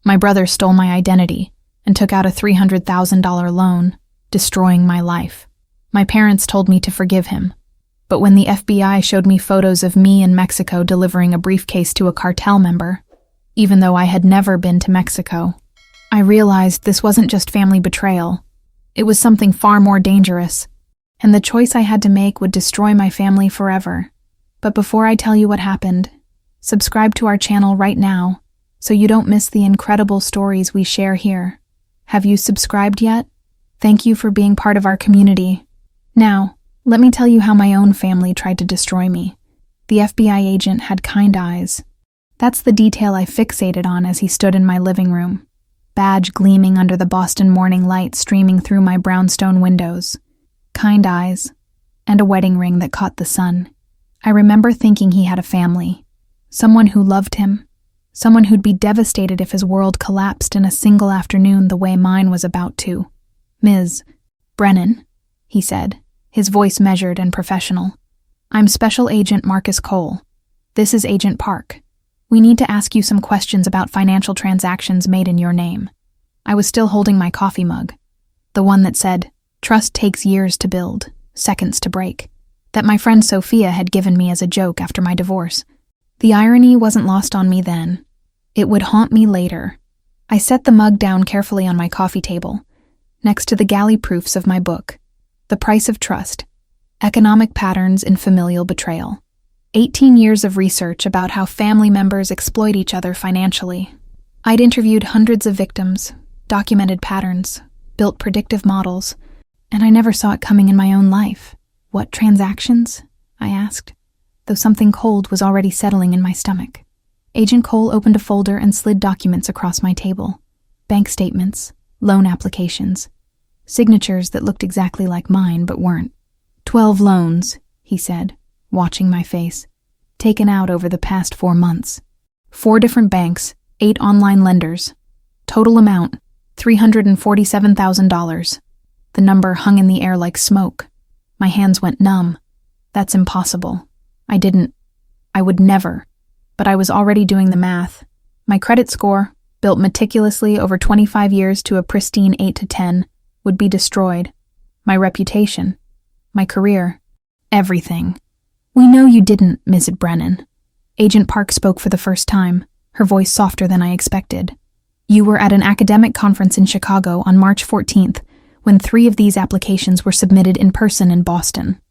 My brother stole my identity and took out a $300,000 loan, destroying my life. My parents told me to forgive him. But when the FBI showed me photos of me in Mexico delivering a briefcase to a cartel member, even though I had never been to Mexico, I realized this wasn't just family betrayal. It was something far more dangerous, and the choice I had to make would destroy my family forever. But before I tell you what happened, subscribe to our channel right now so you don't miss the incredible stories we share here. Have you subscribed yet? Thank you for being part of our community. Now, let me tell you how my own family tried to destroy me. The FBI agent had kind eyes. That's the detail I fixated on as he stood in my living room. Badge gleaming under the Boston morning light streaming through my brownstone windows. Kind eyes, and a wedding ring that caught the sun. I remember thinking he had a family. Someone who loved him. Someone who'd be devastated if his world collapsed in a single afternoon the way mine was about to. Ms. Brennan, he said, his voice measured and professional. I'm Special Agent Marcus Cole. This is Agent Park. We need to ask you some questions about financial transactions made in your name. I was still holding my coffee mug, the one that said, "Trust takes years to build, seconds to break," that my friend Sophia had given me as a joke after my divorce. The irony wasn't lost on me then. It would haunt me later. I set the mug down carefully on my coffee table, next to the galley proofs of my book, The Price of Trust, Economic Patterns in Familial Betrayal. 18 years of research about how family members exploit each other financially. I'd interviewed hundreds of victims, documented patterns, built predictive models, and I never saw it coming in my own life. What transactions? I asked, though something cold was already settling in my stomach. Agent Cole opened a folder and slid documents across my table. Bank statements, loan applications, signatures that looked exactly like mine but weren't. 12 loans, he said, watching my face, taken out over the past 4 months. 4 different banks, 8 online lenders. Total amount, $347,000. The number hung in the air like smoke. My hands went numb. That's impossible. I would never. But I was already doing the math. My credit score, built meticulously over 25 years to a pristine 8 to 10, would be destroyed. My reputation, my career, everything. We know you didn't, Ms. Brennan. Agent Park spoke for the first time, her voice softer than I expected. You were at an academic conference in Chicago on March 14th, when 3 of these applications were submitted in person in Boston.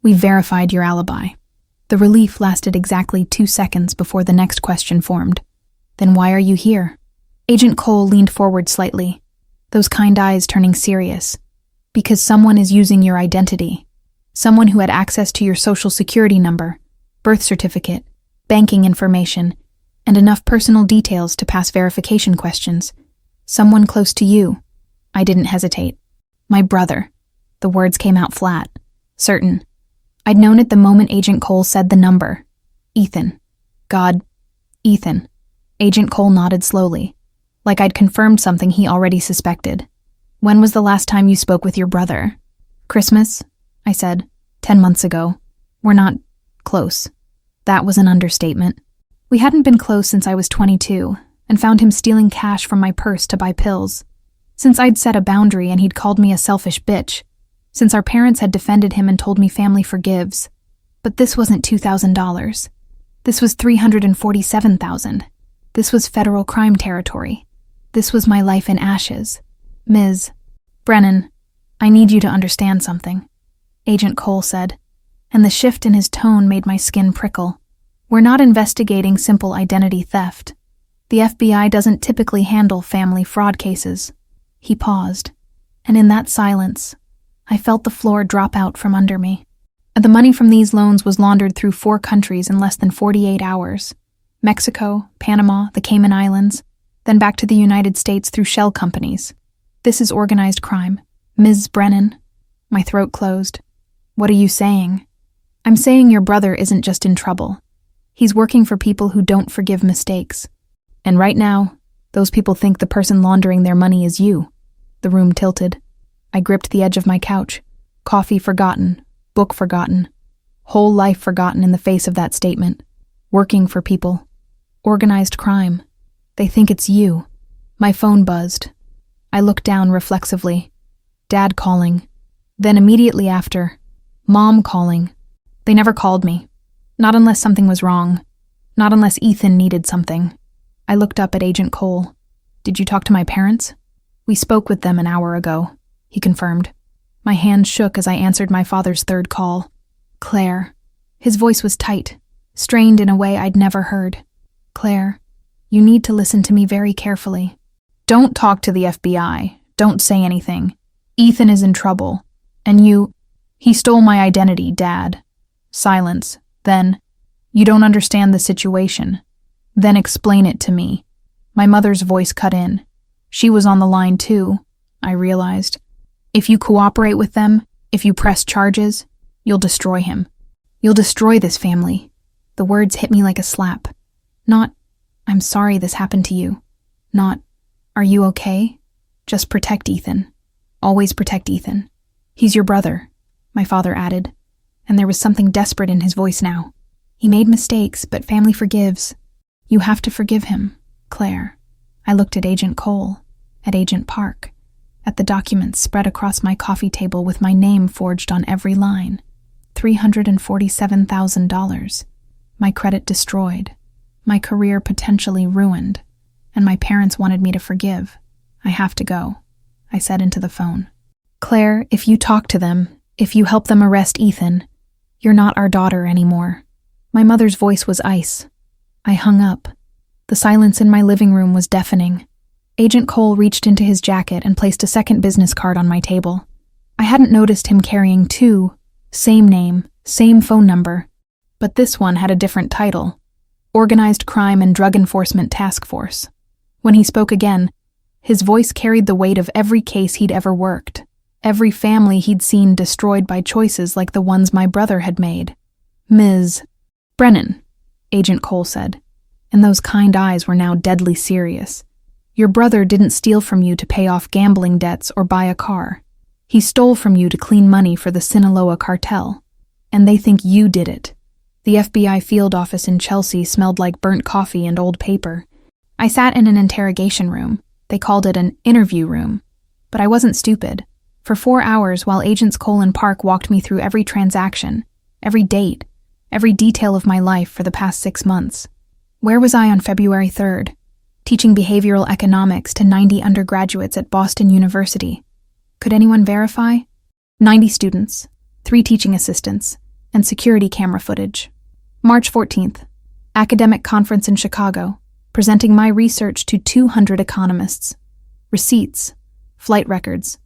We verified your alibi. The relief lasted exactly 2 seconds before the next question formed. Then why are you here? Agent Cole leaned forward slightly, those kind eyes turning serious. Because someone is using your identity. Someone who had access to your social security number, birth certificate, banking information, and enough personal details to pass verification questions. Someone close to you. I didn't hesitate. My brother. The words came out flat. Certain. I'd known it the moment Agent Cole said the number. Ethan. God. Ethan. Agent Cole nodded slowly, like I'd confirmed something he already suspected. When was the last time you spoke with your brother? Christmas, I said. 10 months ago. We're not close. That was an understatement. We hadn't been close since I was 22, and found him stealing cash from my purse to buy pills. Since I'd set a boundary and he'd called me a selfish bitch. Since our parents had defended him and told me family forgives. But this wasn't $2,000. This was $347,000. This was federal crime territory. This was my life in ashes. Ms. Brennan, I need you to understand something, Agent Cole said, and the shift in his tone made my skin prickle. We're not investigating simple identity theft. The FBI doesn't typically handle family fraud cases. He paused, and in that silence, I felt the floor drop out from under me. The money from these loans was laundered through 4 countries in less than 48 hours. Mexico, Panama, the Cayman Islands, then back to the United States through shell companies. This is organized crime. Ms. Brennan. My throat closed. What are you saying? I'm saying your brother isn't just in trouble. He's working for people who don't forgive mistakes. And right now, those people think the person laundering their money is you. The room tilted. I gripped the edge of my couch. Coffee forgotten. Book forgotten. Whole life forgotten in the face of that statement. Working for people. Organized crime. They think it's you. My phone buzzed. I looked down reflexively. Dad calling. Then immediately after, Mom calling. They never called me. Not unless something was wrong. Not unless Ethan needed something. I looked up at Agent Cole. Did you talk to my parents? We spoke with them an hour ago, he confirmed. My hand shook as I answered my father's third call. Claire. His voice was tight, strained in a way I'd never heard. Claire, you need to listen to me very carefully. Don't talk to the FBI. Don't say anything. Ethan is in trouble. And he stole my identity, Dad. Silence. Then, you don't understand the situation. Then explain it to me. My mother's voice cut in. She was on the line too, I realized. If you cooperate with them, if you press charges, you'll destroy him. You'll destroy this family. The words hit me like a slap. Not, I'm sorry this happened to you. Not, are you okay? Just protect Ethan. Always protect Ethan. He's your brother, my father added, and there was something desperate in his voice now. He made mistakes, but family forgives. You have to forgive him, Claire. I looked at Agent Cole, at Agent Park, at the documents spread across my coffee table with my name forged on every line. $347,000. My credit destroyed. My career potentially ruined. And my parents wanted me to forgive. I have to go, I said into the phone. Claire, if you talk to them, if you help them arrest Ethan, you're not our daughter anymore. My mother's voice was ice. I hung up. The silence in my living room was deafening. Agent Cole reached into his jacket and placed a second business card on my table. I hadn't noticed him carrying two, same name, same phone number, but this one had a different title, Organized Crime and Drug Enforcement Task Force. When he spoke again, his voice carried the weight of every case he'd ever worked, every family he'd seen destroyed by choices like the ones my brother had made. Ms. Brennan, Agent Cole said, and those kind eyes were now deadly serious. Your brother didn't steal from you to pay off gambling debts or buy a car. He stole from you to clean money for the Sinaloa cartel. And they think you did it. The FBI field office in Chelsea smelled like burnt coffee and old paper. I sat in an interrogation room. They called it an interview room. But I wasn't stupid. For 4 hours while Agents Cole and Park walked me through every transaction, every date, every detail of my life for the past 6 months. Where was I on February 3rd? Teaching behavioral economics to 90 undergraduates at Boston University. Could anyone verify? 90 students, 3 teaching assistants, and security camera footage. March 14th, academic conference in Chicago, presenting my research to 200 economists. Receipts, flight records,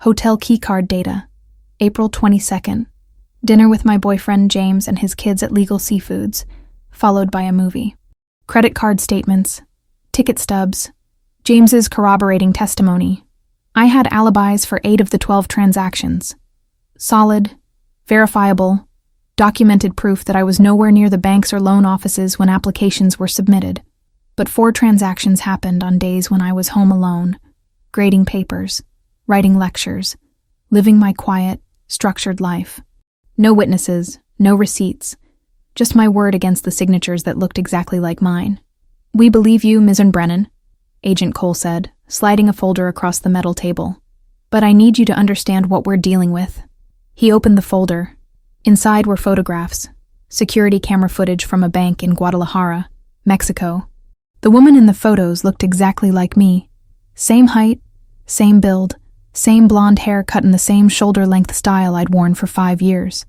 hotel keycard data. April 22nd, dinner with my boyfriend James and his kids at Legal Seafoods, followed by a movie. Credit card statements, ticket stubs, James's corroborating testimony. I had alibis for 8 of the 12 transactions. Solid, verifiable, documented proof that I was nowhere near the banks or loan offices when applications were submitted. But 4 transactions happened on days when I was home alone, grading papers, writing lectures, living my quiet, structured life. No witnesses, no receipts, just my word against the signatures that looked exactly like mine. We believe you, Ms. Brennan, Agent Cole said, sliding a folder across the metal table. But I need you to understand what we're dealing with. He opened the folder. Inside were photographs, security camera footage from a bank in Guadalajara, Mexico. The woman in the photos looked exactly like me. Same height, same build, same blonde hair cut in the same shoulder-length style I'd worn for 5 years.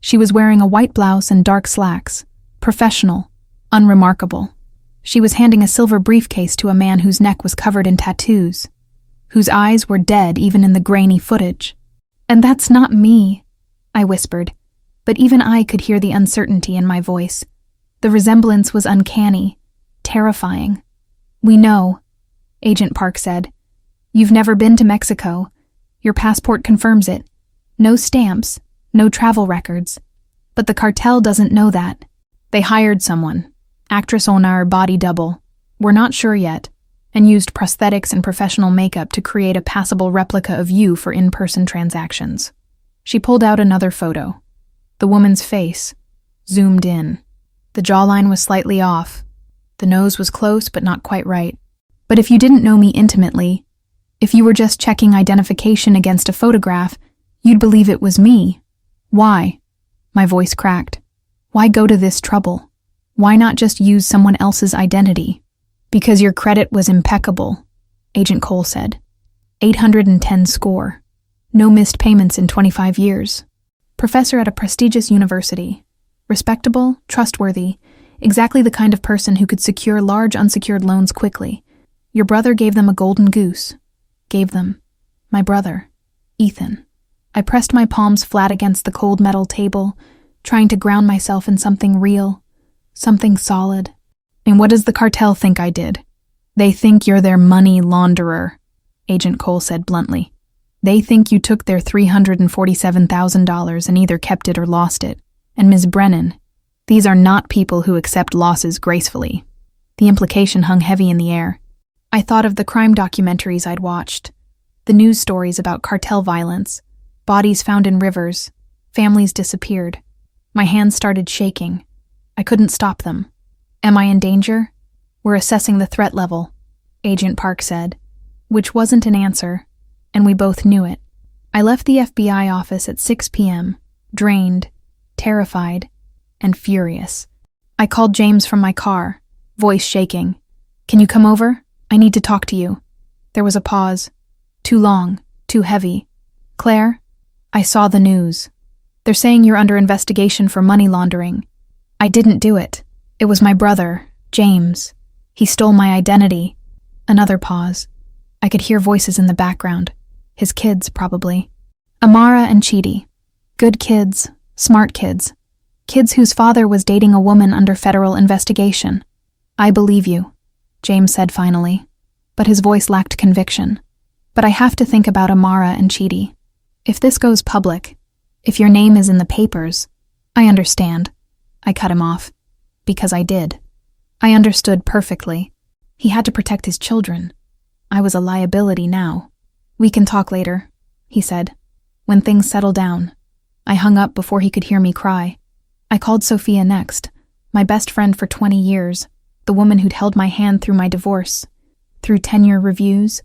She was wearing a white blouse and dark slacks, professional, unremarkable. She was handing a silver briefcase to a man whose neck was covered in tattoos, whose eyes were dead even in the grainy footage. And that's not me, I whispered, but even I could hear the uncertainty in my voice. The resemblance was uncanny, terrifying. We know, Agent Park said. You've never been to Mexico. Your passport confirms it. No stamps, no travel records. But the cartel doesn't know that. They hired someone, actress Onar body double, we're not sure yet, and used prosthetics and professional makeup to create a passable replica of you for in-person transactions. She pulled out another photo. The woman's face, zoomed in. The jawline was slightly off. The nose was close but not quite right. But if you didn't know me intimately, if you were just checking identification against a photograph, you'd believe it was me. Why? My voice cracked. Why go to this trouble? Why not just use someone else's identity? Because your credit was impeccable, Agent Cole said. 810 score. No missed payments in 25 years. Professor at a prestigious university. Respectable, trustworthy, exactly the kind of person who could secure large unsecured loans quickly. Your brother gave them a golden goose. Gave them. My brother, Ethan. I pressed my palms flat against the cold metal table, trying to ground myself in something real, something solid. And what does the cartel think I did? They think you're their money launderer, Agent Cole said bluntly. They think you took their $347,000 and either kept it or lost it. And Ms. Brennan, these are not people who accept losses gracefully. The implication hung heavy in the air. I thought of the crime documentaries I'd watched, the news stories about cartel violence, bodies found in rivers, families disappeared. My hands started shaking. I couldn't stop them. Am I in danger? We're assessing the threat level, Agent Park said, which wasn't an answer, and we both knew it. I left the FBI office at 6 p.m., drained, terrified, and furious. I called James from my car, voice shaking. Can you come over? I need to talk to you. There was a pause. Too long, too heavy. Claire? I saw the news. They're saying you're under investigation for money laundering. I didn't do it. It was my brother, James. He stole my identity. Another pause. I could hear voices in the background. His kids, probably. Amara and Chidi. Good kids, smart kids. Kids whose father was dating a woman under federal investigation. I believe you, James said finally, but his voice lacked conviction. But I have to think about Amara and Chidi. If this goes public, if your name is in the papers, I understand. I cut him off. Because I did. I understood perfectly. He had to protect his children. I was a liability now. We can talk later, he said. When things settle down. I hung up before he could hear me cry. I called Sophia next, my best friend for 20 years, the woman who'd held my hand through my divorce, through tenure reviews,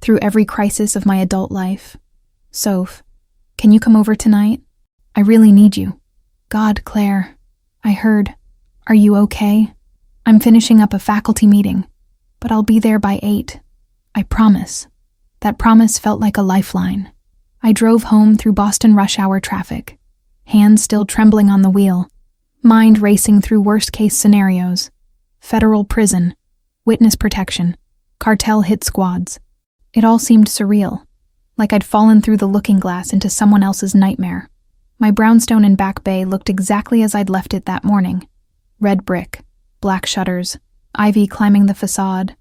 through every crisis of my adult life. Soph, can you come over tonight? I really need you. God, Claire, I heard. Are you okay? I'm finishing up a faculty meeting, but I'll be there by 8. I promise. That promise felt like a lifeline. I drove home through Boston rush hour traffic, hands still trembling on the wheel, mind racing through worst-case scenarios. Federal prison, witness protection, cartel hit squads. It all seemed surreal, like I'd fallen through the looking glass into someone else's nightmare. My brownstone in Back Bay looked exactly as I'd left it that morning. Red brick, black shutters, ivy climbing the facade.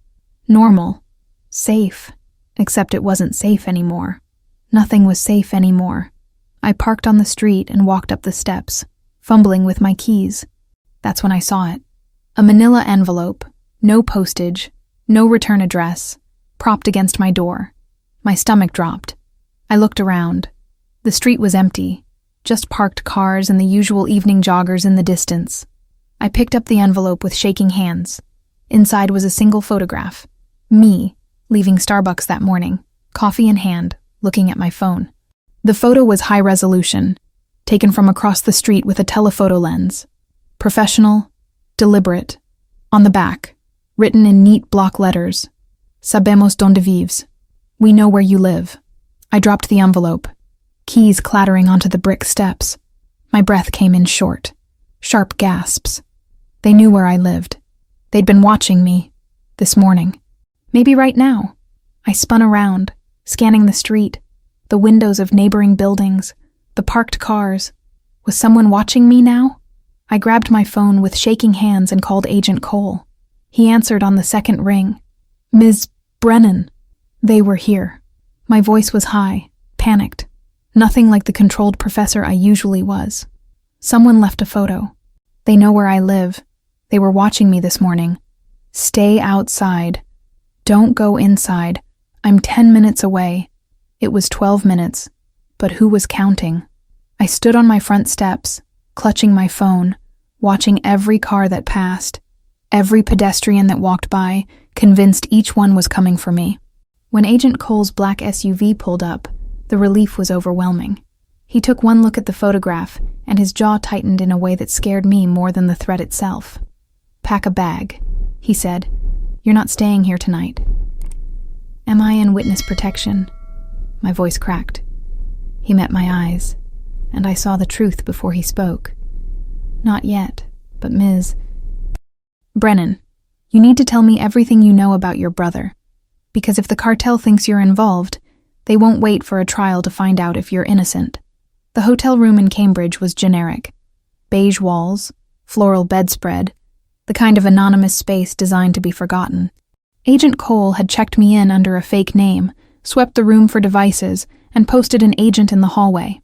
Normal. Safe. Except it wasn't safe anymore. Nothing was safe anymore. I parked on the street and walked up the steps, fumbling with my keys. That's when I saw it. A manila envelope, no postage, no return address, propped against my door. My stomach dropped. I looked around. The street was empty, just parked cars and the usual evening joggers in the distance. I picked up the envelope with shaking hands. Inside was a single photograph. Me, leaving Starbucks that morning, coffee in hand, looking at my phone. The photo was high resolution, taken from across the street with a telephoto lens. Professional, deliberate. On the back, written in neat block letters, Sabemos donde vives. We know where you live. I dropped the envelope, keys clattering onto the brick steps. My breath came in short, sharp gasps. They knew where I lived. They'd been watching me, this morning. Maybe right now. I spun around, scanning the street, the windows of neighboring buildings, the parked cars. Was someone watching me now? I grabbed my phone with shaking hands and called Agent Cole. He answered on the second ring. Ms. Brennan. They were here. My voice was high, panicked. Nothing like the controlled professor I usually was. Someone left a photo. They know where I live. They were watching me this morning. Stay outside. Don't go inside. I'm 10 minutes away. It was 12 minutes. But who was counting? I stood on my front steps, clutching my phone, watching every car that passed, every pedestrian that walked by, convinced each one was coming for me. When Agent Cole's black SUV pulled up, the relief was overwhelming. He took one look at the photograph, and his jaw tightened in a way that scared me more than the threat itself. "Pack a bag," he said. "You're not staying here tonight." "Am I in witness protection?" My voice cracked. He met my eyes, and I saw the truth before he spoke. "Not yet, but Ms. Brennan, you need to tell me everything you know about your brother, because if the cartel thinks you're involved, they won't wait for a trial to find out if you're innocent." The hotel room in Cambridge was generic. Beige walls, floral bedspread, the kind of anonymous space designed to be forgotten. Agent Cole had checked me in under a fake name, swept the room for devices, and posted an agent in the hallway.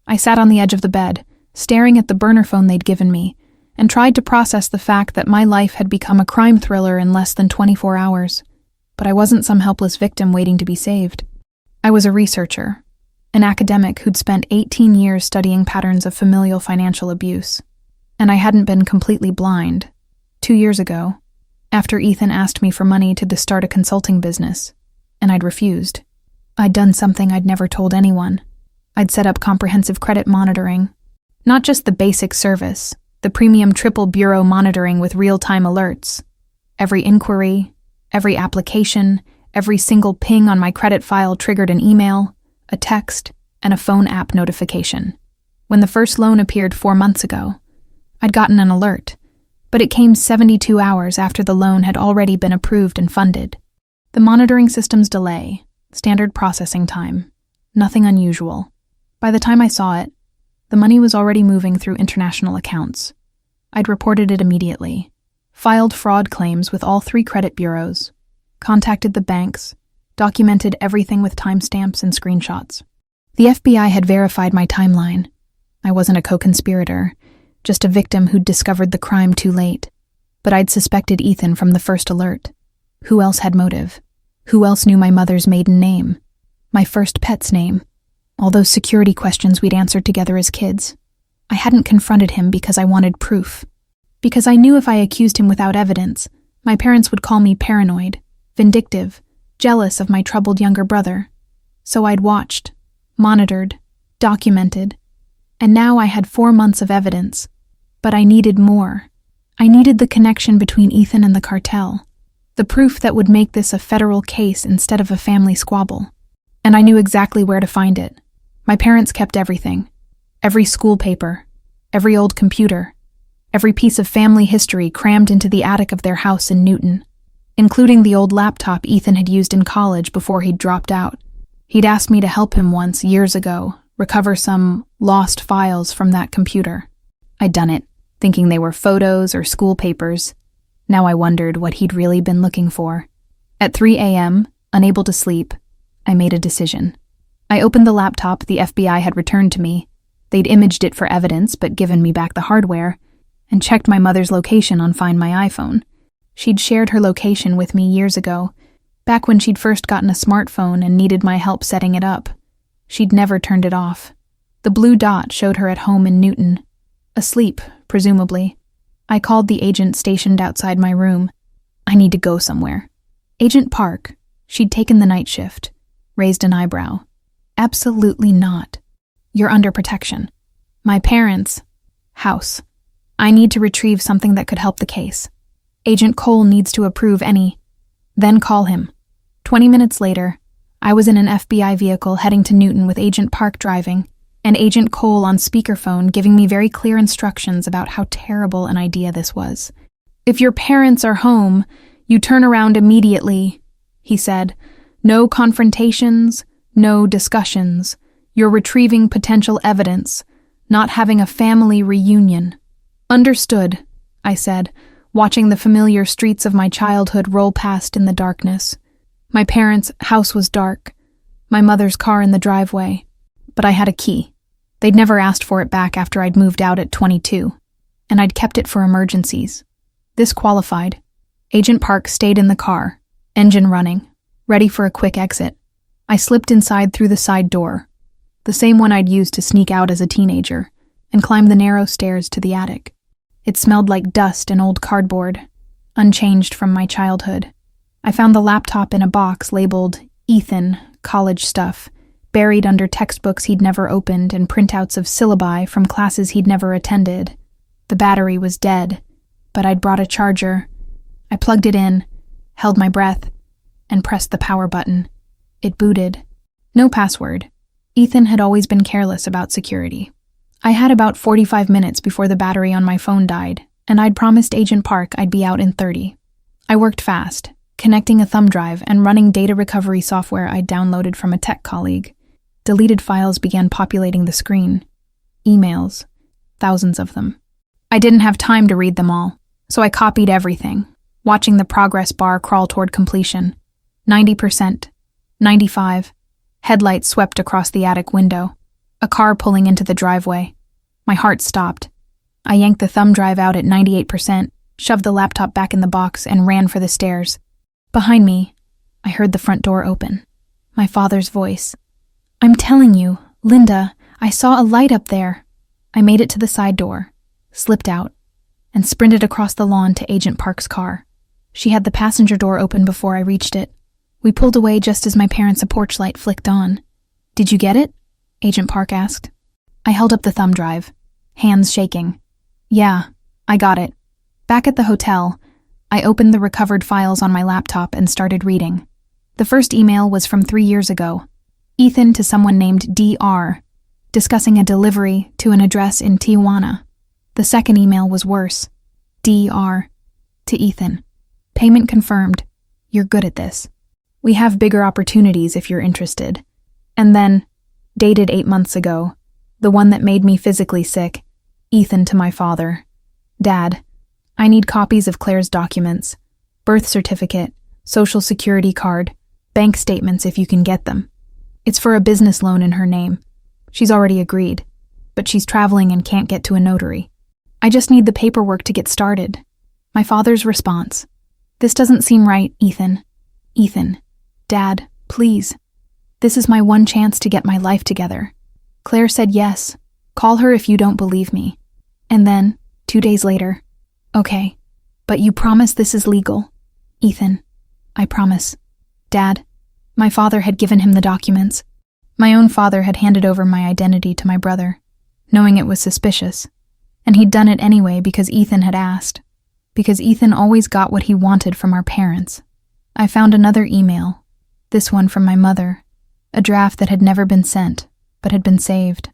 I sat on the edge of the bed, staring at the burner phone they'd given me, and tried to process the fact that my life had become a crime thriller in less than 24 hours. But I wasn't some helpless victim waiting to be saved. I was a researcher, an academic who'd spent 18 years studying patterns of familial financial abuse. And I hadn't been completely blind. 2 years ago, after Ethan asked me for money to start a consulting business, and I'd refused. I'd done something I'd never told anyone. I'd set up comprehensive credit monitoring. Not just the basic service, the premium triple bureau monitoring with real-time alerts. Every inquiry, every application, every single ping on my credit file triggered an email, a text, and a phone app notification. When the first loan appeared 4 months ago, I'd gotten an alert, but it came 72 hours after the loan had already been approved and funded. The monitoring system's delay, standard processing time, nothing unusual. By the time I saw it, the money was already moving through international accounts. I'd reported it immediately, filed fraud claims with all 3 credit bureaus, contacted the banks, documented everything with timestamps and screenshots. The FBI had verified my timeline. I wasn't a co-conspirator, just a victim who'd discovered the crime too late. But I'd suspected Ethan from the first alert. Who else had motive? Who else knew my mother's maiden name? My first pet's name? All those security questions we'd answered together as kids. I hadn't confronted him because I wanted proof. Because I knew if I accused him without evidence, my parents would call me paranoid, vindictive, jealous of my troubled younger brother. So I'd watched, monitored, documented, and now I had 4 months of evidence. But I needed more. I needed the connection between Ethan and the cartel. The proof that would make this a federal case instead of a family squabble. And I knew exactly where to find it. My parents kept everything. Every school paper, every old computer, every piece of family history crammed into the attic of their house in Newton, including the old laptop Ethan had used in college before he'd dropped out. He'd asked me to help him once, years ago, recover some lost files from that computer. I'd done it, thinking they were photos or school papers. Now I wondered what he'd really been looking for. At 3 a.m., unable to sleep, I made a decision. I opened the laptop the FBI had returned to me. They'd imaged it for evidence but given me back the hardware, and checked my mother's location on Find My iPhone. She'd shared her location with me years ago, back when she'd first gotten a smartphone and needed my help setting it up. She'd never turned it off. The blue dot showed her at home in Newton. Asleep, presumably. I called the agent stationed outside my room. I need to go somewhere. Agent Park, she'd taken the night shift, raised an eyebrow. Absolutely not. You're under protection. My parents' house. I need to retrieve something that could help the case. Agent Cole needs to approve any. Then call him. 20 minutes later, I was in an FBI vehicle heading to Newton with Agent Park driving, and Agent Cole on speakerphone giving me very clear instructions about how terrible an idea this was. "If your parents are home, you turn around immediately," he said. "No confrontations, no discussions. You're retrieving potential evidence, not having a family reunion." "Understood," I said, watching the familiar streets of my childhood roll past in the darkness. My parents' house was dark, my mother's car in the driveway, but I had a key. They'd never asked for it back after I'd moved out at 22, and I'd kept it for emergencies. This qualified. Agent Park stayed in the car, engine running, ready for a quick exit. I slipped inside through the side door, the same one I'd used to sneak out as a teenager, and climbed the narrow stairs to the attic. It smelled like dust and old cardboard, unchanged from my childhood. I found the laptop in a box labeled Ethan, college stuff, buried under textbooks he'd never opened and printouts of syllabi from classes he'd never attended. The battery was dead, but I'd brought a charger. I plugged it in, held my breath, and pressed the power button. It booted. No password. Ethan had always been careless about security. I had about 45 minutes before the battery on my phone died, and I'd promised Agent Park I'd be out in 30. I worked fast, connecting a thumb drive and running data recovery software I'd downloaded from a tech colleague. Deleted files began populating the screen. Emails. Thousands of them. I didn't have time to read them all, so I copied everything, watching the progress bar crawl toward completion. 90%. 95. Headlights swept across the attic window. A car pulling into the driveway. My heart stopped. I yanked the thumb drive out at 98%, shoved the laptop back in the box, and ran for the stairs. Behind me, I heard the front door open. My father's voice. "I'm telling you, Linda, I saw a light up there." I made it to the side door, slipped out, and sprinted across the lawn to Agent Park's car. She had the passenger door open before I reached it. We pulled away just as my parents' porch light flicked on. "Did you get it?" Agent Park asked. I held up the thumb drive, hands shaking. "Yeah, I got it." Back at the hotel, I opened the recovered files on my laptop and started reading. The first email was from 3 years ago. Ethan to someone named DR, discussing a delivery to an address in Tijuana. The second email was worse. DR to Ethan. "Payment confirmed. You're good at this. We have bigger opportunities if you're interested." And then, dated 8 months ago, the one that made me physically sick, Ethan to my father. "Dad, I need copies of Claire's documents, birth certificate, social security card, bank statements if you can get them. It's for a business loan in her name. She's already agreed, but she's traveling and can't get to a notary. I just need the paperwork to get started." My father's response. "This doesn't seem right, Ethan. Ethan, Dad, please. This is my one chance to get my life together. Claire said yes. Call her if you don't believe me." And then, 2 days later, "Okay, but you promise this is legal?" "Ethan, I promise." "Dad." My father had given him the documents. My own father had handed over my identity to my brother, knowing it was suspicious. And he'd done it anyway because Ethan had asked. Because Ethan always got what he wanted from our parents. I found another email, this one from my mother, a draft that had never been sent, but had been saved.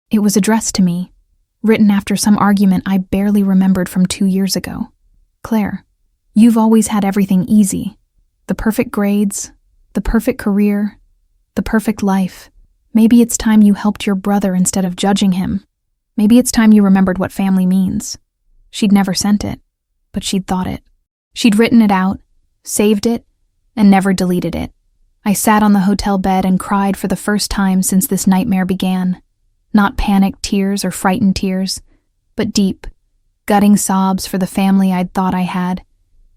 It was addressed to me, written after some argument I barely remembered from 2 years ago. "Claire, you've always had everything easy. The perfect grades, the perfect career, the perfect life. Maybe it's time you helped your brother instead of judging him. Maybe it's time you remembered what family means." She'd never sent it, but she'd thought it. She'd written it out, saved it, and never deleted it. I sat on the hotel bed and cried for the first time since this nightmare began. Not panicked tears or frightened tears, but deep, gutting sobs for the family I'd thought I had,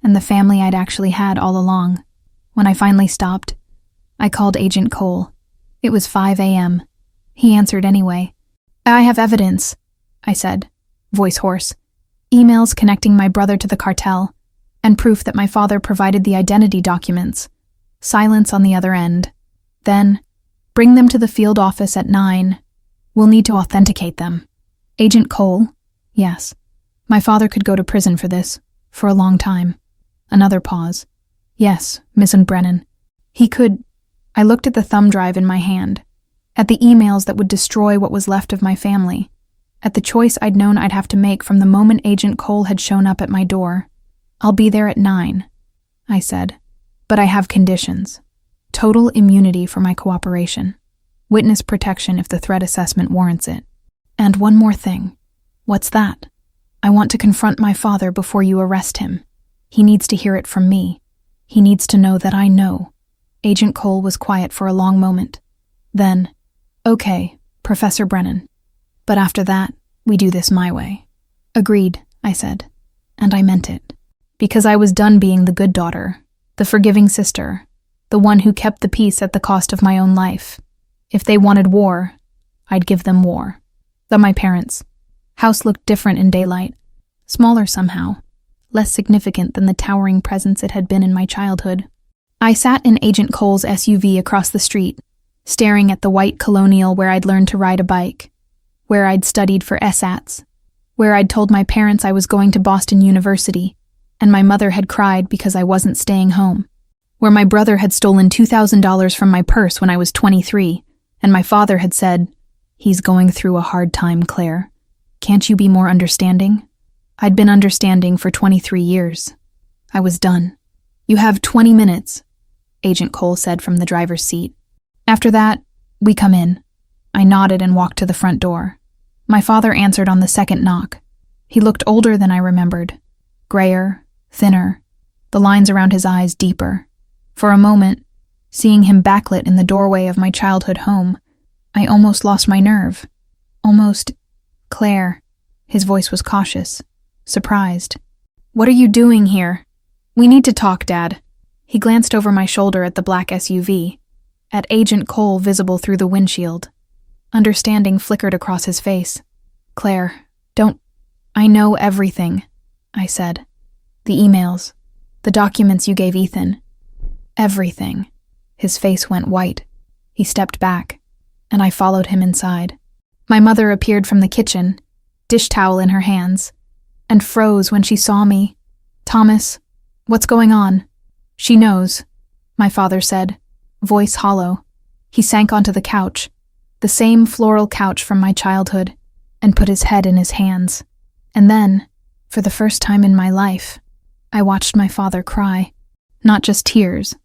and the family I'd actually had all along. When I finally stopped, I called Agent Cole. It was 5 a.m. He answered anyway. "I have evidence," I said, voice hoarse. "Emails connecting my brother to the cartel, and proof that my father provided the identity documents." Silence on the other end. Then, "Bring them to the field office at 9. We'll need to authenticate them." "Agent Cole?" "Yes. My father could go to prison for this, for a long time." Another pause. "Yes, Miss Brennan. He could—" I looked at the thumb drive in my hand, at the emails that would destroy what was left of my family, at the choice I'd known I'd have to make from the moment Agent Cole had shown up at my door. "I'll be there at 9, I said. "But I have conditions. Total immunity for my cooperation. Witness protection if the threat assessment warrants it. And one more thing." "What's that?" "I want to confront my father before you arrest him. He needs to hear it from me. He needs to know that I know." Agent Cole was quiet for a long moment. Then, "Okay, Professor Brennan. But after that, we do this my way." "Agreed," I said. And I meant it. Because I was done being the good daughter, the forgiving sister, the one who kept the peace at the cost of my own life. If they wanted war, I'd give them war. My parents' house looked different in daylight, smaller somehow, less significant than the towering presence it had been in my childhood. I sat in Agent Cole's SUV across the street, staring at the white Colonial where I'd learned to ride a bike, where I'd studied for SATs, where I'd told my parents I was going to Boston University, and my mother had cried because I wasn't staying home, where my brother had stolen $2,000 from my purse when I was 23, and my father had said, "He's going through a hard time, Claire. Can't you be more understanding?" I'd been understanding for 23 years. I was done. "You have 20 minutes," Agent Cole said from the driver's seat. "After that, we come in." I nodded and walked to the front door. My father answered on the second knock. He looked older than I remembered. Grayer, thinner, the lines around his eyes deeper. For a moment, seeing him backlit in the doorway of my childhood home, I almost lost my nerve. "Claire," his voice was cautious, surprised. "What are you doing here? We need to talk, Dad." He glanced over my shoulder at the black SUV, at Agent Cole visible through the windshield. Understanding flickered across his face. "Claire, don't—" "I know everything," I said. "The emails, the documents you gave Ethan. Everything." His face went white. He stepped back, and I followed him inside. My mother appeared from the kitchen, dish towel in her hands, and froze when she saw me. "Thomas, what's going on?" "She knows," my father said, voice hollow. He sank onto the couch, the same floral couch from my childhood, and put his head in his hands. And then, for the first time in my life, I watched my father cry. Not just tears,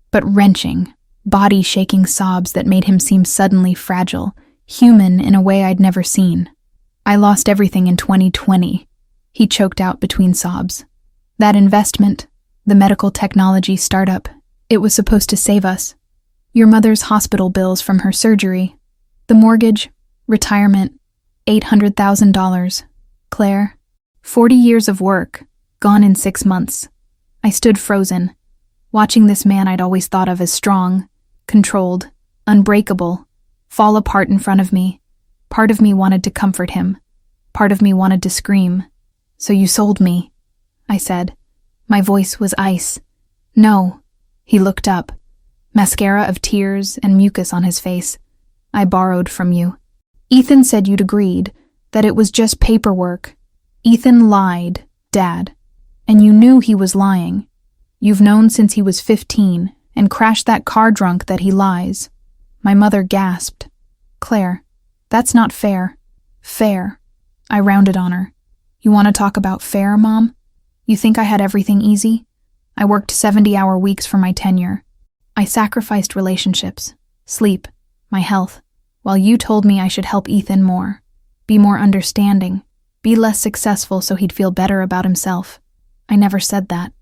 but wrenching, body-shaking sobs that made him seem suddenly fragile, human in a way I'd never seen. "I lost everything in 2020, he choked out between sobs. "That investment, the medical technology startup, it was supposed to save us. Your mother's hospital bills from her surgery, the mortgage, retirement, $800,000. Claire, 40 years of work, gone in 6 months." I stood frozen, watching this man I'd always thought of as strong, controlled, unbreakable, fall apart in front of me. Part of me wanted to comfort him. Part of me wanted to scream. "So you sold me," I said. My voice was ice. "No." He looked up, mascara of tears and mucus on his face. "I borrowed from you. Ethan said you'd agreed, that it was just paperwork. Ethan lied, Dad. And you knew he was lying. You've known since he was 15 and crashed that car drunk that he lies." My mother gasped. "Claire, that's not fair." "Fair." I rounded on her. "You want to talk about fair, Mom? You think I had everything easy? I worked 70-hour weeks for my tenure. I sacrificed relationships, sleep, my health, while you told me I should help Ethan more, be more understanding, be less successful so he'd feel better about himself." "I never said that,"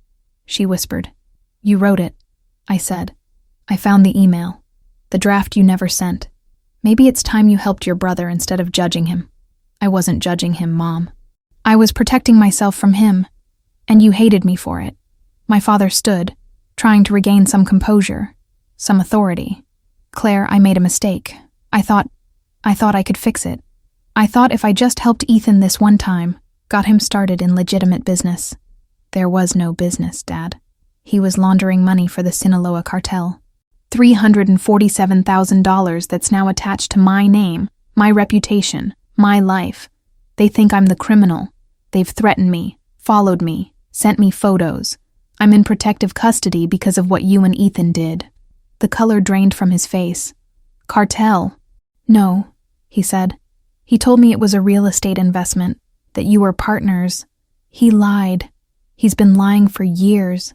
she whispered. "You wrote it," I said. "I found the email, the draft you never sent. Maybe it's time you helped your brother instead of judging him." "I wasn't judging him, Mom. I was protecting myself from him, and you hated me for it." My father stood, trying to regain some composure, some authority. "Claire, I made a mistake. I thought I could fix it. I thought if I just helped Ethan this one time, got him started in legitimate business." "There was no business, Dad. He was laundering money for the Sinaloa cartel. $347,000 that's now attached to my name, my reputation, my life. They think I'm the criminal. They've threatened me, followed me, sent me photos. I'm in protective custody because of what you and Ethan did." The color drained from his face. "Cartel?" "No," he said. "He told me it was a real estate investment, that you were partners. He lied. He's been lying for years.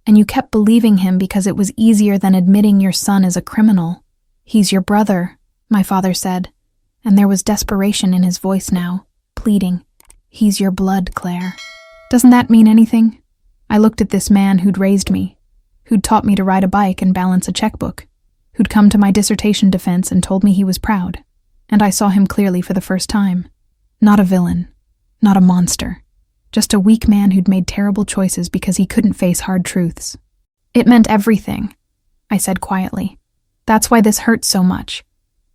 And you kept believing him because it was easier than admitting your son is a criminal. He's your brother," my father said, and there was desperation in his voice now, pleading. "He's your blood, Claire. Doesn't that mean anything?" I looked at this man who'd raised me, who'd taught me to ride a bike and balance a checkbook, who'd come to my dissertation defense and told me he was proud. And I saw him clearly for the first time. Not a villain, not a monster. Just a weak man who'd made terrible choices because he couldn't face hard truths. "It meant everything," I said quietly. "That's why this hurts so much.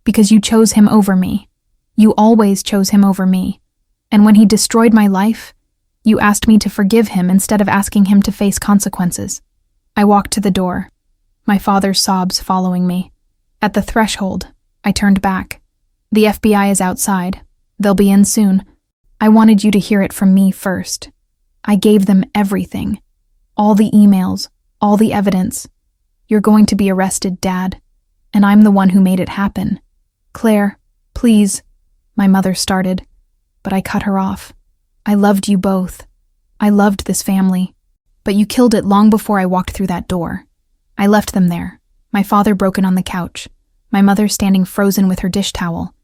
Because you chose him over me. You always chose him over me. And when he destroyed my life, you asked me to forgive him instead of asking him to face consequences." I walked to the door, my father's sobs following me. At the threshold, I turned back. The FBI is outside. They'll be in soon. I wanted you to hear it from me first. I gave them everything. All the emails, all the evidence. You're going to be arrested, Dad. And I'm the one who made it happen. Claire, please, my mother started, but I cut her off. I loved you both. I loved this family. But you killed it long before I walked through that door. I left them there, my father broken on the couch, my mother standing frozen with her dish towel,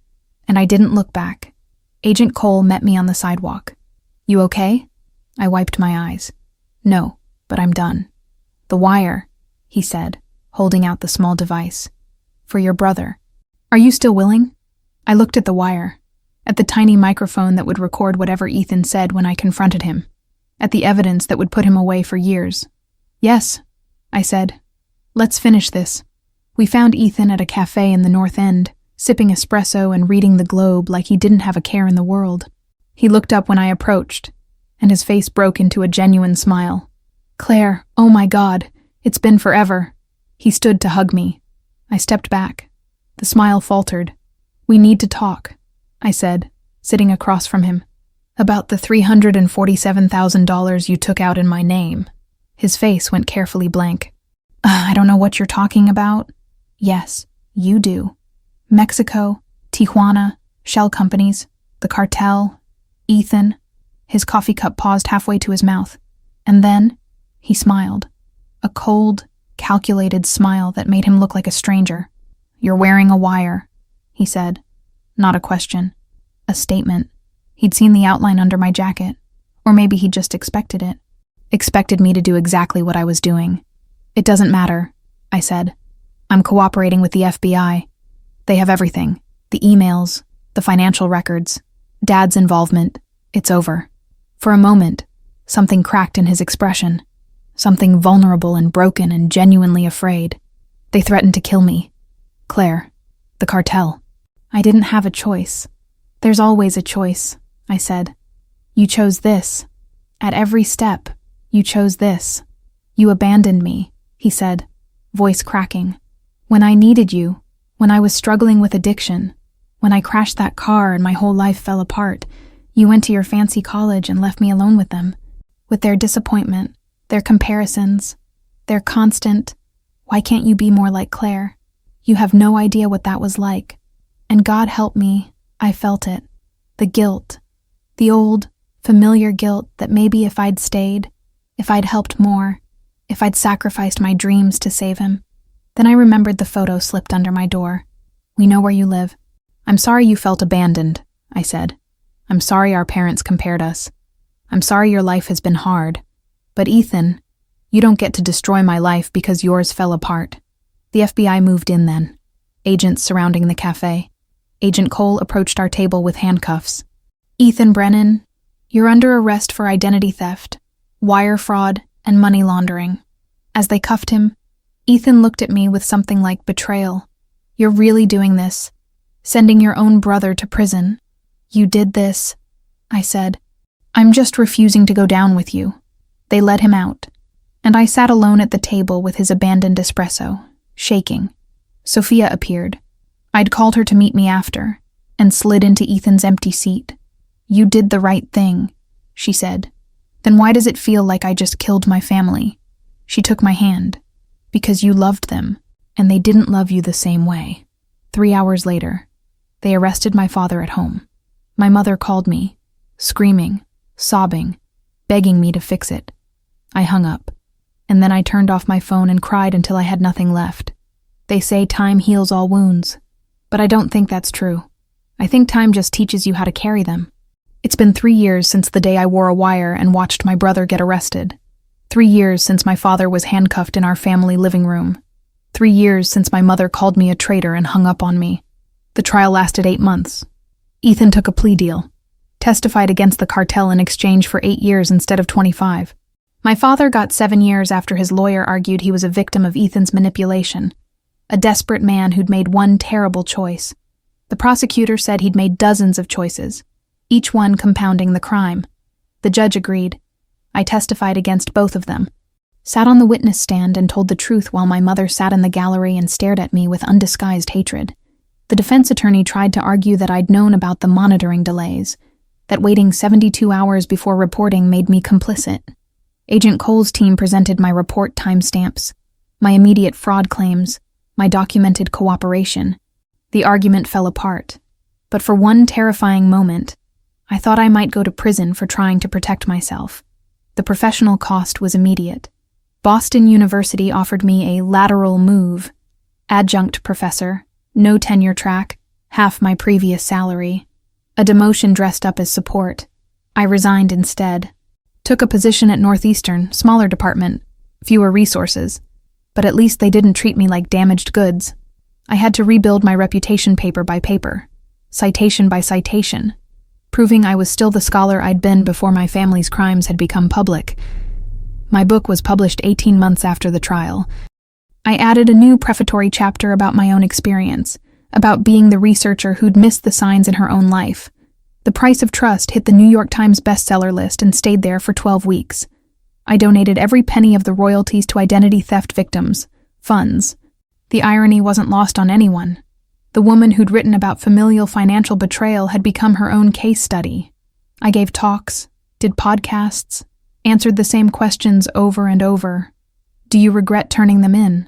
and I didn't look back. Agent Cole met me on the sidewalk. You okay? I wiped my eyes. No, but I'm done. The wire, he said, holding out the small device. For your brother. Are you still willing? I looked at the wire, at the tiny microphone that would record whatever Ethan said when I confronted him, at the evidence that would put him away for years. Yes, I said. Let's finish this. We found Ethan at a cafe in the North End, sipping espresso and reading the Globe like he didn't have a care in the world. He looked up when I approached, and his face broke into a genuine smile. Claire, oh my God, it's been forever. He stood to hug me. I stepped back. The smile faltered. We need to talk, I said, sitting across from him. About the $347,000 you took out in my name. His face went carefully blank. I don't know what you're talking about. Yes, you do. Mexico, Tijuana, shell companies, the cartel, Ethan. His coffee cup paused halfway to his mouth. And then, he smiled. A cold, calculated smile that made him look like a stranger. You're wearing a wire, he said. Not a question. A statement. He'd seen the outline under my jacket. Or maybe he just expected it. Expected me to do exactly what I was doing. It doesn't matter, I said. I'm cooperating with the FBI. They have everything. The emails, the financial records, Dad's involvement. It's over. For a moment, something cracked in his expression. Something vulnerable and broken and genuinely afraid. They threatened to kill me. Claire. The cartel. I didn't have a choice. There's always a choice, I said. You chose this. At every step, you chose this. You abandoned me, he said, voice cracking. When I needed you, when I was struggling with addiction, when I crashed that car and my whole life fell apart, you went to your fancy college and left me alone with them. With their disappointment, their comparisons, their constant, why can't you be more like Claire? You have no idea what that was like. And God help me, I felt it. The guilt. The old, familiar guilt that maybe if I'd stayed, if I'd helped more, if I'd sacrificed my dreams to save him. Then I remembered the photo slipped under my door. We know where you live. I'm sorry you felt abandoned, I said. I'm sorry our parents compared us. I'm sorry your life has been hard. But Ethan, you don't get to destroy my life because yours fell apart. The FBI moved in then. Agents surrounding the cafe. Agent Cole approached our table with handcuffs. Ethan Brennan, you're under arrest for identity theft, wire fraud, and money laundering. As they cuffed him, Ethan looked at me with something like betrayal. You're really doing this, sending your own brother to prison. You did this, I said. I'm just refusing to go down with you. They let him out, and I sat alone at the table with his abandoned espresso, shaking. Sophia appeared. I'd called her to meet me after, and slid into Ethan's empty seat. You did the right thing, she said. Then why does it feel like I just killed my family? She took my hand. Because you loved them, and they didn't love you the same way. 3 hours later, they arrested my father at home. My mother called me, screaming, sobbing, begging me to fix it. I hung up, and then I turned off my phone and cried until I had nothing left. They say time heals all wounds, but I don't think that's true. I think time just teaches you how to carry them. It's been 3 years since the day I wore a wire and watched my brother get arrested. 3 years since my father was handcuffed in our family living room. 3 years since my mother called me a traitor and hung up on me. The trial lasted 8 months. Ethan took a plea deal, testified against the cartel in exchange for 8 years instead of 25. My father got 7 years after his lawyer argued he was a victim of Ethan's manipulation, a desperate man who'd made one terrible choice. The prosecutor said he'd made dozens of choices, each one compounding the crime. The judge agreed. I testified against both of them. sat on the witness stand and told the truth while my mother sat in the gallery and stared at me with undisguised hatred. The defense attorney tried to argue that I'd known about the monitoring delays, that waiting 72 hours before reporting made me complicit. Agent Cole's team presented my report timestamps, my immediate fraud claims, my documented cooperation. The argument fell apart. But for one terrifying moment, I thought I might go to prison for trying to protect myself. The professional cost was immediate. Boston University offered me a lateral move. Adjunct professor, no tenure track, half my previous salary. A demotion dressed up as support. I resigned instead. Took a position at Northeastern, smaller department, fewer resources. But at least they didn't treat me like damaged goods. I had to rebuild my reputation paper by paper, citation by citation, proving I was still the scholar I'd been before my family's crimes had become public. My book was published 18 months after the trial. I added a new prefatory chapter about my own experience, about being the researcher who'd missed the signs in her own life. The Price of Trust hit the New York Times bestseller list and stayed there for 12 weeks. I donated every penny of the royalties to identity theft victims, funds. The irony wasn't lost on anyone. The woman who'd written about familial financial betrayal had become her own case study. I gave talks, did podcasts, answered the same questions over and over. Do you regret turning them in?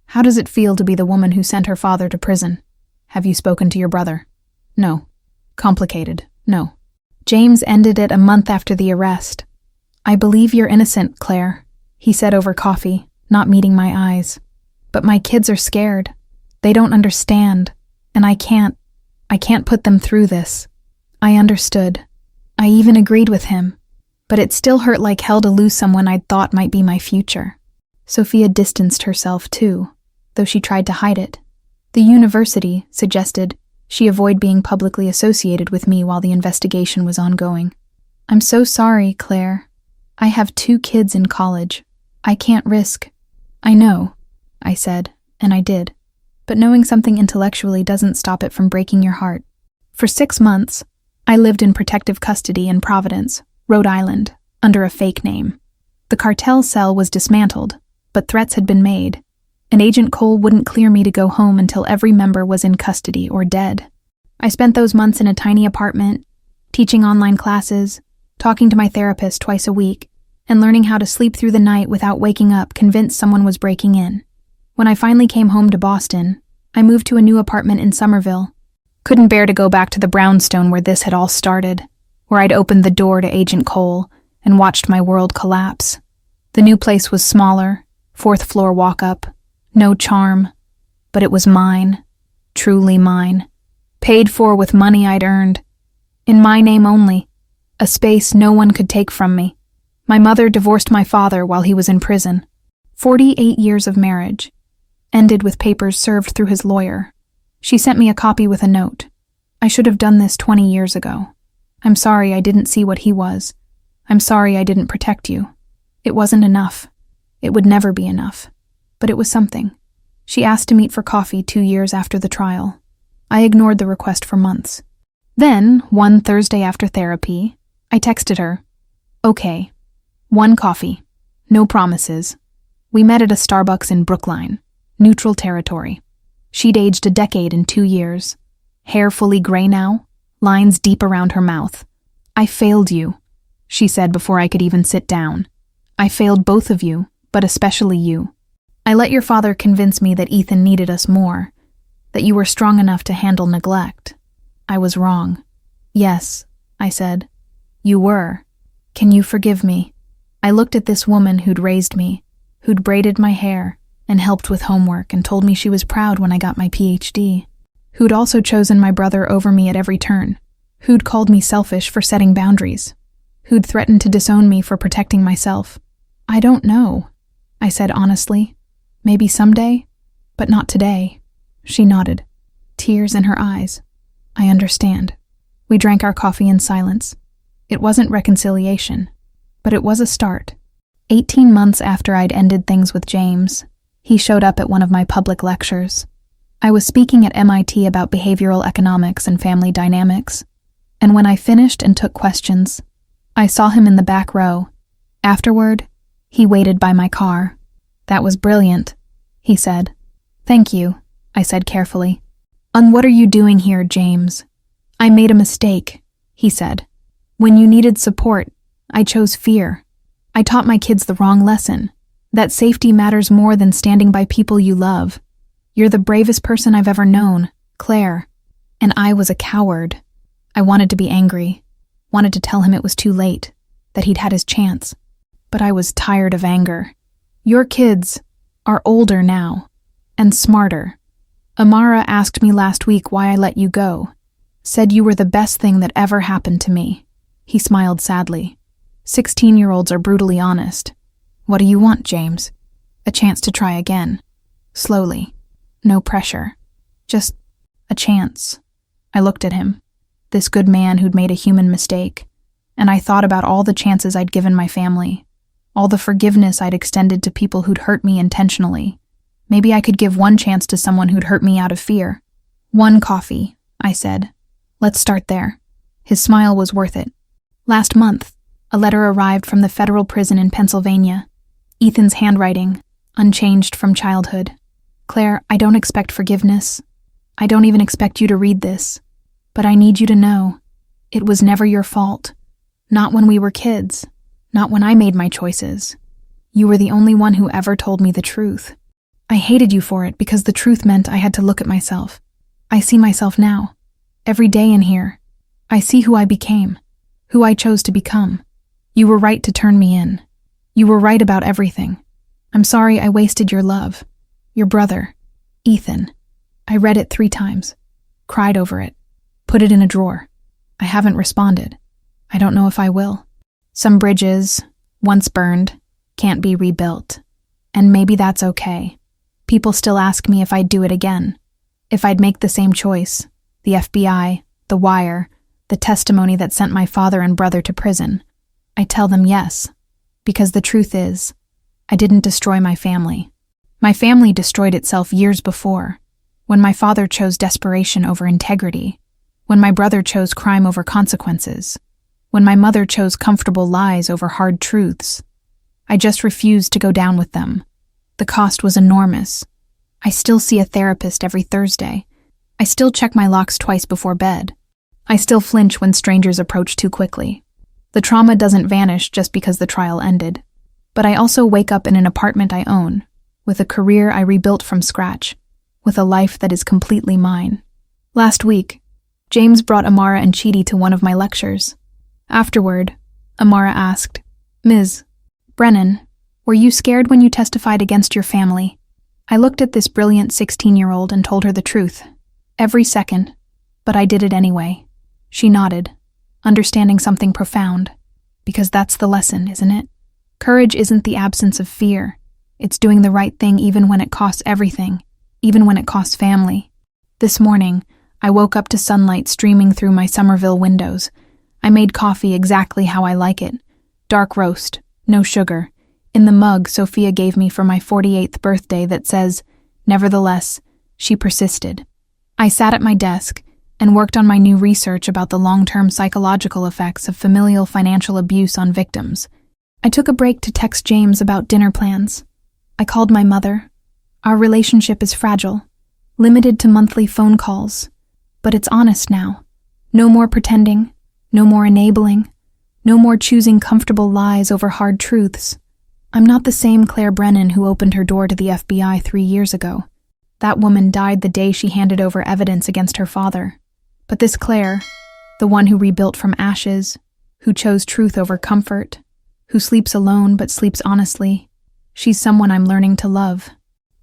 How does it feel to be the woman who sent her father to prison? Have you spoken to your brother? No. Complicated. No. James ended it a month after the arrest. I believe you're innocent, Claire, he said over coffee, not meeting my eyes. But my kids are scared. They don't understand. And I can't put them through this. I understood. I even agreed with him. But it still hurt like hell to lose someone I'd thought might be my future. Sophia distanced herself too, though she tried to hide it. The university suggested she avoid being publicly associated with me while the investigation was ongoing. I'm so sorry, Claire. I have 2 kids in college. I can't risk. I know, I said, and I did. But knowing something intellectually doesn't stop it from breaking your heart. For 6 months, I lived in protective custody in Providence, Rhode Island, under a fake name. The cartel cell was dismantled, but threats had been made, and Agent Cole wouldn't clear me to go home until every member was in custody or dead. I spent those months in a tiny apartment, teaching online classes, talking to my therapist twice a week, and learning how to sleep through the night without waking up convinced someone was breaking in. When I finally came home to Boston, I moved to a new apartment in Somerville. Couldn't bear to go back to the brownstone where this had all started, where I'd opened the door to Agent Cole and watched my world collapse. The new place was smaller, 4th floor walk-up, no charm, but it was mine, truly mine, paid for with money I'd earned, in my name only, a space no one could take from me. My mother divorced my father while he was in prison. 48 years of marriage, ended with papers served through his lawyer. She sent me a copy with a note. I should have done this 20 years ago. I'm sorry I didn't see what he was. I'm sorry I didn't protect you. It wasn't enough. It would never be enough. But it was something. She asked to meet for coffee 2 years after the trial. I ignored the request for months. Then, one Thursday after therapy, I texted her. Okay. 1 coffee. No promises. We met at a Starbucks in Brookline, neutral territory. She'd aged a decade in 2 years. Hair fully gray now, lines deep around her mouth. I failed you, she said before I could even sit down. I failed both of you, but especially you. I let your father convince me that Ethan needed us more, that you were strong enough to handle neglect. I was wrong. Yes, I said. You were. Can you forgive me? I looked at this woman who'd raised me, who'd braided my hair and helped with homework and told me she was proud when I got my PhD, who'd also chosen my brother over me at every turn, who'd called me selfish for setting boundaries, who'd threatened to disown me for protecting myself. I don't know, I said honestly. Maybe someday, but not today. She nodded, tears in her eyes. I understand. We drank our coffee in silence. It wasn't reconciliation, but it was a start. 18 months after I'd ended things with James, he showed up at one of my public lectures. I was speaking at MIT about behavioral economics and family dynamics, and when I finished and took questions, I saw him in the back row. Afterward, He waited by my car. "That was brilliant," he said. "Thank you," I said carefully. "And what are you doing here, James?" "I made a mistake," he said. "When you needed support, I chose fear. I taught my kids the wrong lesson, that safety matters more than standing by people you love. You're the bravest person I've ever known, Claire. And I was a coward." I wanted to be angry, wanted to tell him it was too late, that he'd had his chance. But I was tired of anger. "Your kids are older now, and smarter. Amara asked me last week why I let you go. Said you were the best thing that ever happened to me." He smiled sadly. 16-year-olds are brutally honest. "What do you want, James?" "A chance to try again. Slowly. No pressure. Just a chance." I looked at him, this good man who'd made a human mistake, and I thought about all the chances I'd given my family, all the forgiveness I'd extended to people who'd hurt me intentionally. Maybe I could give one chance to someone who'd hurt me out of fear. "One coffee," I said. "Let's start there." His smile was worth it. Last month, a letter arrived from the federal prison in Pennsylvania. Ethan's handwriting, unchanged from childhood. "Claire, I don't expect forgiveness. I don't even expect you to read this. But I need you to know, it was never your fault. Not when we were kids. Not when I made my choices. You were the only one who ever told me the truth. I hated you for it because the truth meant I had to look at myself. I see myself now. Every day in here. I see who I became. Who I chose to become. You were right to turn me in. You were right about everything. I'm sorry I wasted your love. Your brother, Ethan. I read it 3 times. Cried over it. Put it in a drawer. I haven't responded. I don't know if I will. Some bridges, once burned, can't be rebuilt. And maybe that's okay. People still ask me if I'd do it again. If I'd make the same choice. The FBI, the wire, the testimony that sent my father and brother to prison. I tell them yes. Because the truth is, I didn't destroy my family. My family destroyed itself years before. When my father chose desperation over integrity. When my brother chose crime over consequences. When my mother chose comfortable lies over hard truths. I just refused to go down with them. The cost was enormous. I still see a therapist every Thursday. I still check my locks twice before bed. I still flinch when strangers approach too quickly. The trauma doesn't vanish just because the trial ended. But I also wake up in an apartment I own, with a career I rebuilt from scratch, with a life that is completely mine. Last week, James brought Amara and Chidi to one of my lectures. Afterward, Amara asked, "Ms. Brennan, were you scared when you testified against your family?" I looked at this brilliant 16-year-old and told her the truth. Every second, but I did it anyway. She nodded, understanding something profound. Because that's the lesson, isn't it? Courage isn't the absence of fear. It's doing the right thing even when it costs everything, even when it costs family. This morning, I woke up to sunlight streaming through my Somerville windows. I made coffee exactly how I like it. Dark roast, no sugar. In the mug Sophia gave me for my 48th birthday that says, "Nevertheless, she persisted." I sat at my desk and worked on my new research about the long-term psychological effects of familial financial abuse on victims. I took a break to text James about dinner plans. I called my mother. Our relationship is fragile, limited to monthly phone calls. But it's honest now. No more pretending, no more enabling, no more choosing comfortable lies over hard truths. I'm not the same Claire Brennan who opened her door to the FBI 3 years ago. That woman died the day she handed over evidence against her father. But this Claire, the one who rebuilt from ashes, who chose truth over comfort, who sleeps alone but sleeps honestly, she's someone I'm learning to love.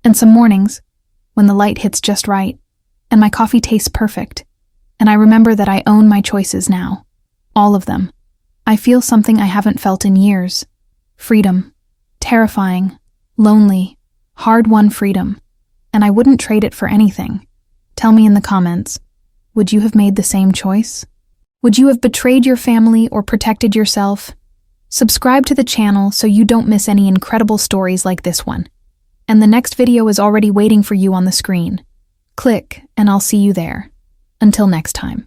And some mornings, when the light hits just right, and my coffee tastes perfect, and I remember that I own my choices now. All of them. I feel something I haven't felt in years. Freedom. Terrifying. Lonely. Hard-won freedom. And I wouldn't trade it for anything. Tell me in the comments, would you have made the same choice? Would you have betrayed your family or protected yourself? Subscribe to the channel so you don't miss any incredible stories like this one. And the next video is already waiting for you on the screen. Click, and I'll see you there. Until next time.